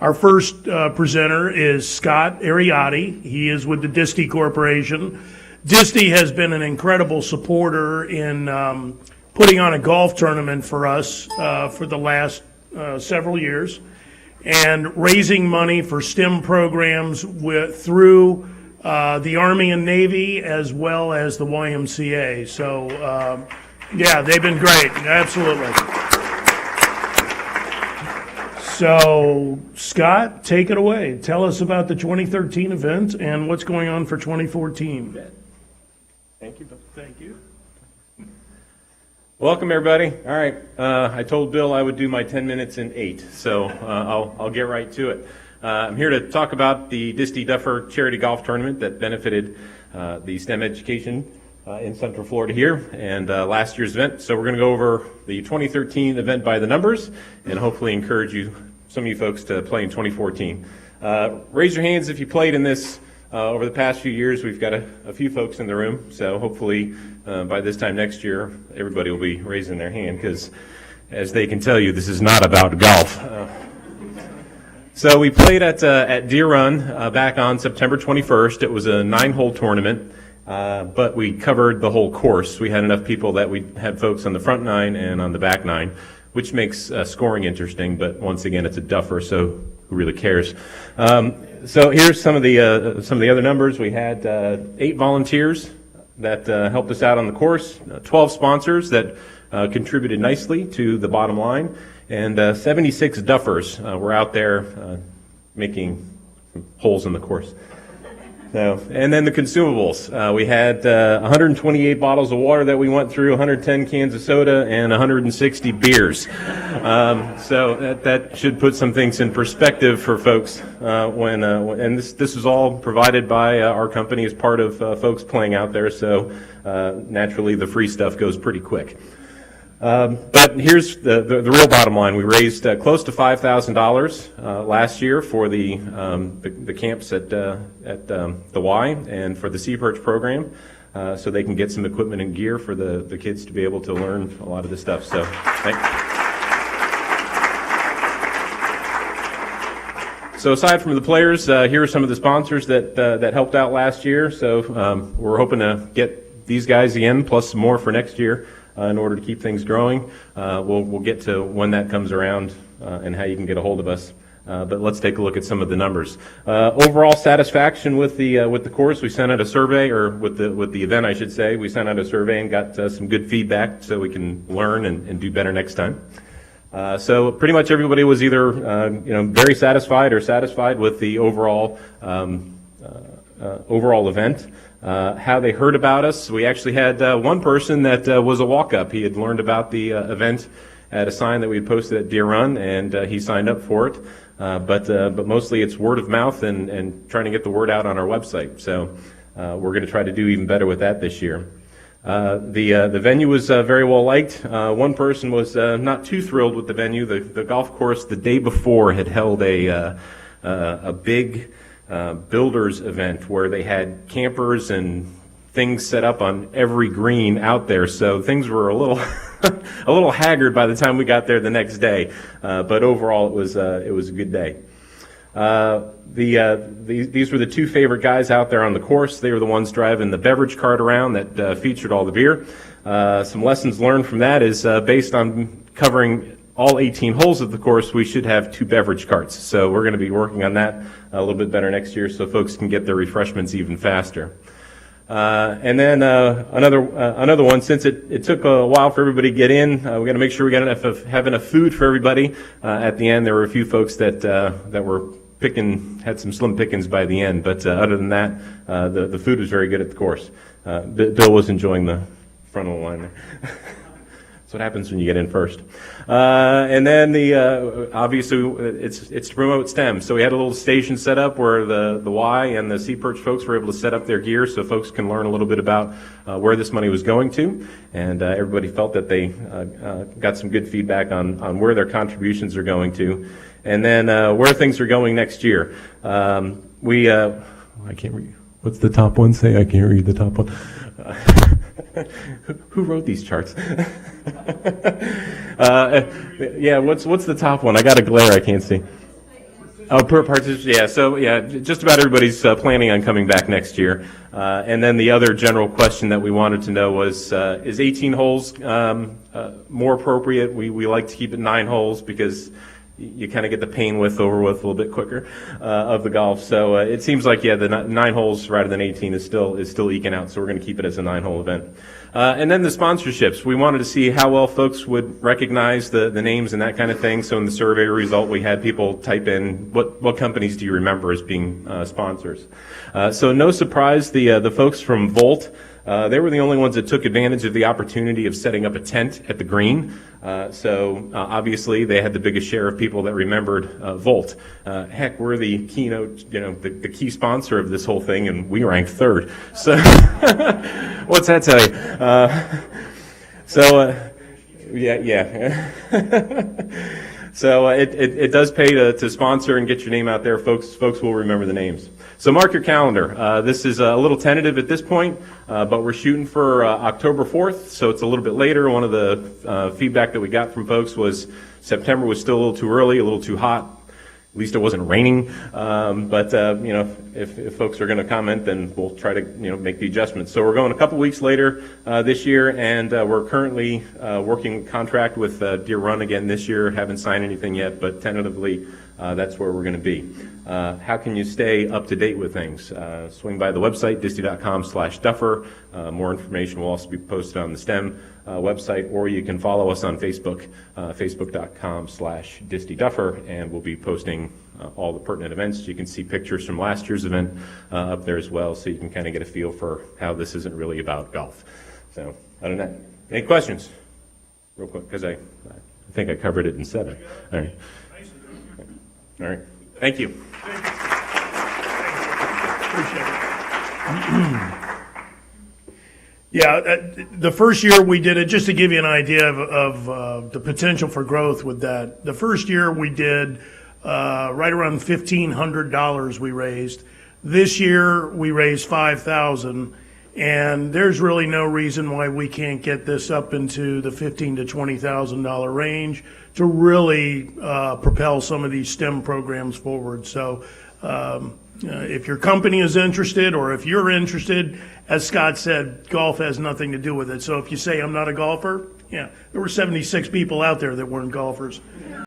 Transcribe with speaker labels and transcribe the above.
Speaker 1: Our first presenter is Scott Ariotti. He is with the DiSTI Corporation. DiSTI has been an incredible supporter in putting on a golf tournament for us for the last several years and raising money for STEM programs through the Army and Navy as well as the YMCA. So, yeah, they've been great. Absolutely. So, Scott, take it away. Tell us about the 2013 event and what's going on for 2014.
Speaker 2: Thank you.
Speaker 1: Thank you.
Speaker 2: Welcome, everybody. All right. I told Bill I would do my 10 minutes in 8, so I'll get right to it. I'm here to talk about the DiSTI Duffer Charity Golf Tournament that benefited the STEM education in Central Florida here and last year's event. So we're going to go over the 2013 event by the numbers and hopefully encourage some of you folks to play in 2014. Raise your hands if you played in this over the past few years. We've got a few folks in the room, so hopefully by this time next year everybody will be raising their hand because, as they can tell you, this is not about golf. So we played at Deer Run back on September 21st. It was a 9-hole tournament. But we covered the whole course. We had enough people that we had folks on the front 9 and on the back 9, which makes scoring interesting. But once again, it's a duffer, so who really cares? So here's some of the other numbers. We had 8 volunteers that helped us out on the course, 12 sponsors that contributed nicely to the bottom line, and 76 duffers were out there making holes in the course. So, and then the consumables. We had 128 bottles of water that we went through, 110 cans of soda, and 160 beers. So that should put some things in perspective for folks. And this is all provided by our company as part of folks playing out there. So naturally, the free stuff goes pretty quick. But here's the real bottom line. We raised close to $5,000 last year for the camps at the Y and for the Sea Perch program, so they can get some equipment and gear for the kids to be able to learn a lot of this stuff. So, So aside from the players, here are some of the sponsors that helped out last year. So we're hoping to get these guys again, plus some more for next year. In order to keep things growing. We'll get to when that comes around and how you can get a hold of us. But let's take a look at some of the numbers. Overall satisfaction with the course. We sent out a survey, or with the event, I should say. We sent out a survey and got some good feedback so we can learn and do better next time. So pretty much everybody was either very satisfied or satisfied with the overall event. How they heard about us. We actually had one person that was a walk-up. He had learned about the event at a sign that we had posted at Deer Run, and he signed up for it. But mostly it's word of mouth and trying to get the word out on our website. So we're going to try to do even better with that this year. The venue was very well liked. One person was not too thrilled with the venue. The golf course the day before had held a big builders event where they had campers and things set up on every green out there, so things were a little a little haggard by the time we got there the next day. But overall, it was a good day. These were the 2 favorite guys out there on the course. They were the ones driving the beverage cart around that featured all the beer. Some lessons learned from that is based on covering all 18 holes of the course, we should have 2 beverage carts. So we're going to be working on that a little bit better next year so folks can get their refreshments even faster. And then another one, since it took a while for everybody to get in, we got to make sure we have enough food for everybody. At the end, there were a few folks that were had some slim pickings by the end. But other than that, the food was very good at the course. Bill was enjoying the front of the line there. That's what happens when you get in first. And then obviously it's to promote STEM. So we had a little station set up where the Y and the Sea Perch folks were able to set up their gear so folks can learn a little bit about where this money was going to. And everybody felt that they got some good feedback on where their contributions are going to. And then where things are going next year. I can't read. What's the top one say? I can't read the top one. Who wrote these charts? Yeah, what's the top one? I got a glare I can't see. Oh, per participant, yeah. So, yeah, just about everybody's planning on coming back next year. And then the other general question that we wanted to know was, is 18 holes more appropriate? We like to keep it 9 holes because you kind of get the pain over with a little bit quicker of the golf. So it seems like, yeah, the 9 holes rather than 18 is still eking out. So we're going to keep it as a 9-hole event. And then the sponsorships. We wanted to see how well folks would recognize the names and that kind of thing. So in the survey result, we had people type in what companies do you remember as being sponsors. So no surprise, the folks from Volt. They were the only ones that took advantage of the opportunity of setting up a tent at the green. So obviously they had the biggest share of people that remembered Volt. Heck, we're the keynote, the key sponsor of this whole thing, and we ranked 3rd. So what's that tell you? Yeah. So it does pay to sponsor and get your name out there. Folks will remember the names. So mark your calendar. This is a little tentative at this point, but we're shooting for October 4th, so it's a little bit later. One of the feedback that we got from folks was September was still a little too early, a little too hot. At least it wasn't raining. But if folks are going to comment, then we'll try to make the adjustments. So we're going a couple weeks later this year, and we're currently working contract with Deer Run again this year. Haven't signed anything yet, but tentatively that's where we're going to be. How can you stay up to date with things? Swing by the website, DiSTI.com/Duffer. More information will also be posted on the STEM website, or you can follow us on Facebook, Facebook.com/DiSTI-Duffer, and we'll be posting all the pertinent events. You can see pictures from last year's event up there as well, so you can kind of get a feel for how this isn't really about golf. So, other than that, any questions? Real quick, because I think I covered it in 7. All right. All right. Thank you.
Speaker 1: Appreciate it. Yeah, the first year we did it, just to give you an idea of the potential for growth with that. The first year we did right around $1,500 we raised. This year we raised $5,000, and there's really no reason why we can't get this up into the $15,000 to $20,000 range to really propel some of these STEM programs forward. So if your company is interested, or if you're interested, as Scott said, golf has nothing to do with it. So if you say I'm not a golfer, yeah, there were 76 people out there that weren't golfers.